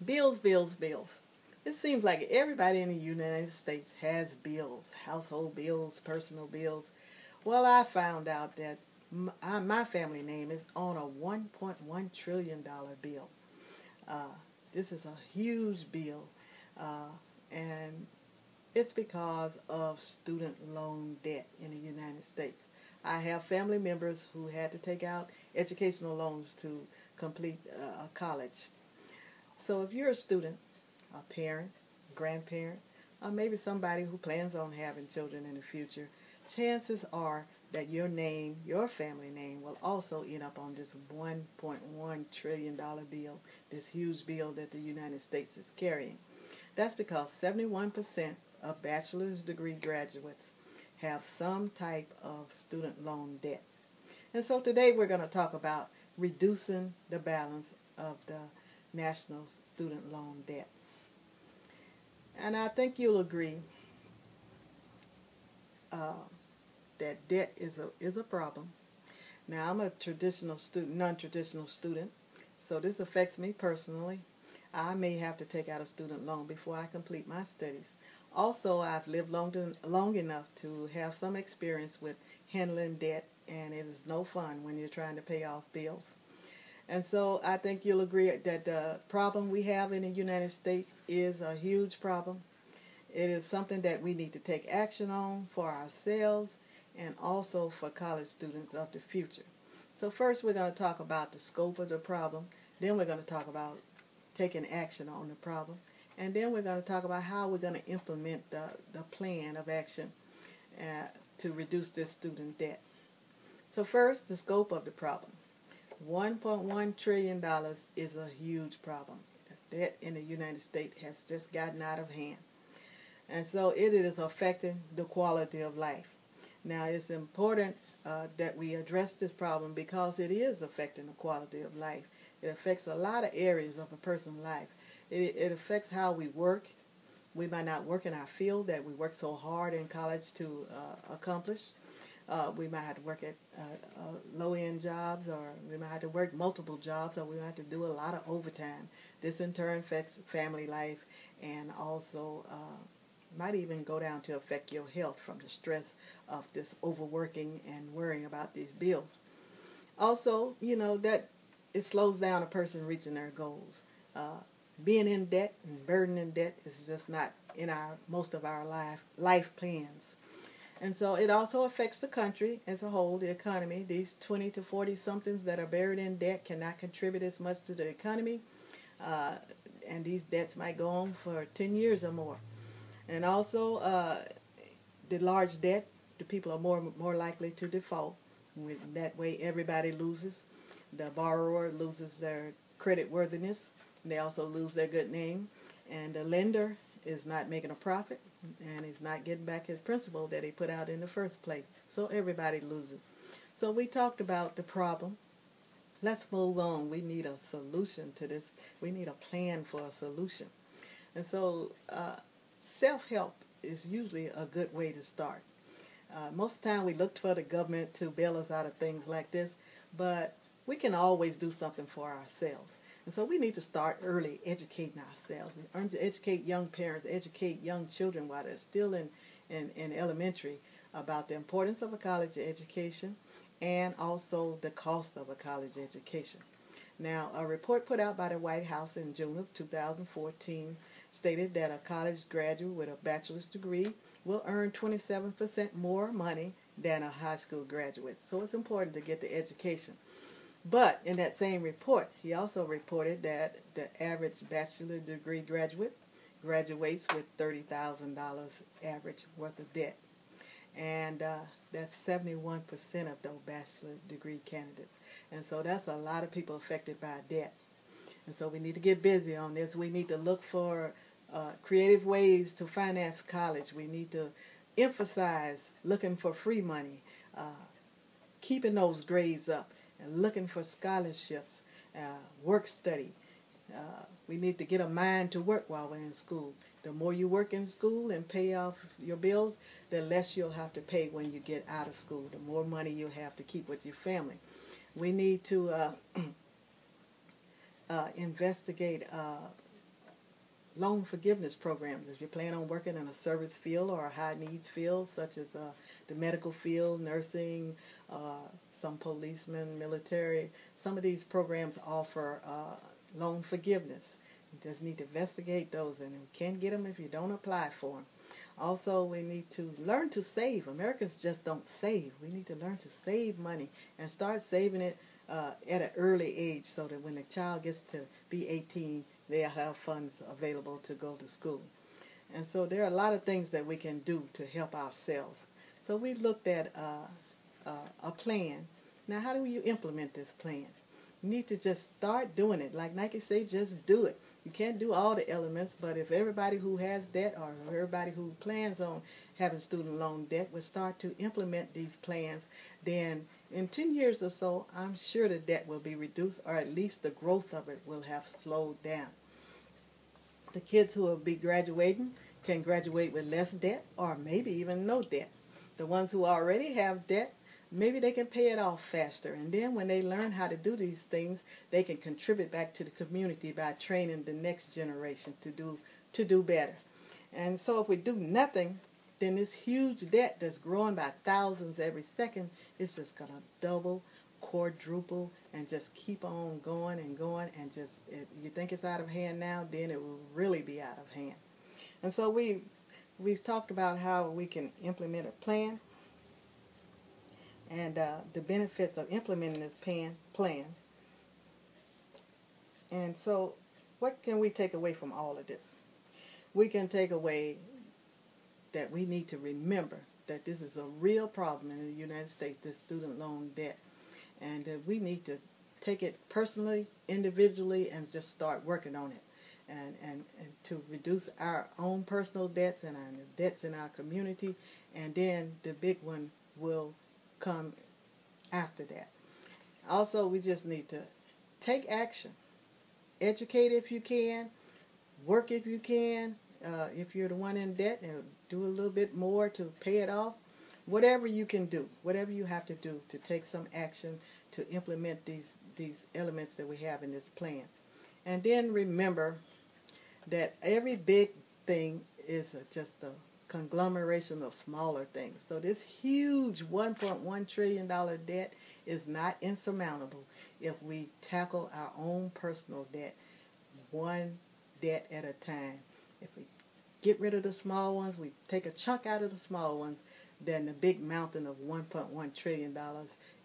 Bills, bills, bills. It seems like everybody in the United States has bills, household bills, personal bills. Well, I found out that my family name is on a $1.1 trillion bill. Uh, this is a huge bill, uh, and it's because of student loan debt in the United States. I have family members who had to take out educational loans to complete college. So if you're a student, a parent, grandparent, or maybe somebody who plans on having children in the future, chances are that your name, your family name, will also end up on this $1.1 trillion bill, this huge bill that the United States is carrying. That's because 71% of bachelor's degree graduates have some type of student loan debt. And so today we're going to talk about reducing the balance of the national student loan debt. And I think you'll agree uh, that debt is a problem. Now, I'm a traditional student, non-traditional student, so this affects me personally. I may have to take out a student loan before I complete my studies. Also, I've lived long enough to have some experience with handling debt, and it is no fun when you're trying to pay off bills. And so I think you'll agree that the problem we have in the United States is a huge problem. It is something that we need to take action on for ourselves and also for college students of the future. So first we're going to talk about the scope of the problem. Then we're going to talk about taking action on the problem. And then we're going to talk about how we're going to implement the plan of action to reduce this student debt. So first, the scope of the problem. $1.1 trillion is a huge problem. The debt in the United States has just gotten out of hand. And so it is affecting the quality of life. Now, it's important that we address this problem because it is affecting the quality of life. It affects a lot of areas of a person's life. It affects how we work. We might not work in our field that we work so hard in college to accomplish. We might have to work at low-end jobs, or we might have to work multiple jobs, or we might have to do a lot of overtime. This in turn affects family life, and also might even go down to affect your health from the stress of this overworking and worrying about these bills. Also, that it slows down a person reaching their goals. Being in debt and burden in debt is just not in most of our life plans. And so it also affects the country as a whole, the economy. These 20 to 40 somethings that are buried in debt cannot contribute as much to the economy. And these debts might go on for 10 years or more. And also the large debt, the people are more likely to default. That way everybody loses. The borrower loses their credit worthiness. They also lose their good name. And the lender is not making a profit, and he's not getting back his principal that he put out in the first place. So everybody loses. So we talked about the problem. Let's move on. We need a solution to this. We need a plan for a solution. And so self-help is usually a good way to start. Most of the time we look for the government to bail us out of things like this, but we can always do something for ourselves. And so we need to start early educating ourselves. We need to educate young parents, educate young children while they're still in elementary about the importance of a college education and also the cost of a college education. Now, a report put out by the White House in June of 2014 stated that a college graduate with a bachelor's degree will earn 27% more money than a high school graduate. So it's important to get the education. But in that same report, he also reported that the average bachelor degree graduate graduates with $30,000 average worth of debt. And that's 71% of those bachelor degree candidates. And so that's a lot of people affected by debt. And so we need to get busy on this. We need to look for creative ways to finance college. We need to emphasize looking for free money, keeping those grades up, and looking for scholarships, work study. We need to get a mind to work while we're in school. The more you work in school and pay off your bills, the less you'll have to pay when you get out of school, the more money you'll have to keep with your family. We need to investigate loan forgiveness programs. If you plan on working in a service field or a high needs field, such as the medical field, nursing, some policemen, military, some of these programs offer loan forgiveness. You just need to investigate those, and you can't get them if you don't apply for them. Also, we need to learn to save. Americans just don't save. We need to learn to save money and start saving it at an early age, so that when the child gets to be 18, they'll have funds available to go to school. And so there are a lot of things that we can do to help ourselves. So we looked at a plan. Now, how do you implement this plan? You need to just start doing it. Like Nike say, just do it. You can't do all the elements, but if everybody who has debt or everybody who plans on having student loan debt would start to implement these plans, then in 10 years or so, I'm sure the debt will be reduced, or at least the growth of it will have slowed down. The kids who will be graduating can graduate with less debt or maybe even no debt. The ones who already have debt, maybe they can pay it off faster. And then when they learn how to do these things, they can contribute back to the community by training the next generation to do better. And so if we do nothing, then this huge debt that's growing by thousands every second is just going to double, quadruple, and just keep on going and going. And just, if you think it's out of hand now, then it will really be out of hand. And so we've talked about how we can implement a plan, and the benefits of implementing this plan. And so what can we take away from all of this? We can take away that we need to remember that this is a real problem in the United States, this student loan debt, and that we need to take it personally, individually, and just start working on it, and to reduce our own personal debts and our debts in our community, and then the big one will come after that. Also, we just need to take action. Educate if you can. Work if you can. If you're the one in debt, do a little bit more to pay it off. Whatever you can do, whatever you have to do to take some action to implement these elements that we have in this plan. And then remember that every big thing is just a conglomeration of smaller things. So this huge $1.1 trillion debt is not insurmountable if we tackle our own personal debt one debt at a time. If we get rid of the small ones, we take a chunk out of the small ones, then the big mountain of $1.1 trillion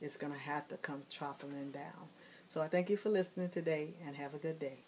is going to have to come toppling down. So I thank you for listening today, and have a good day.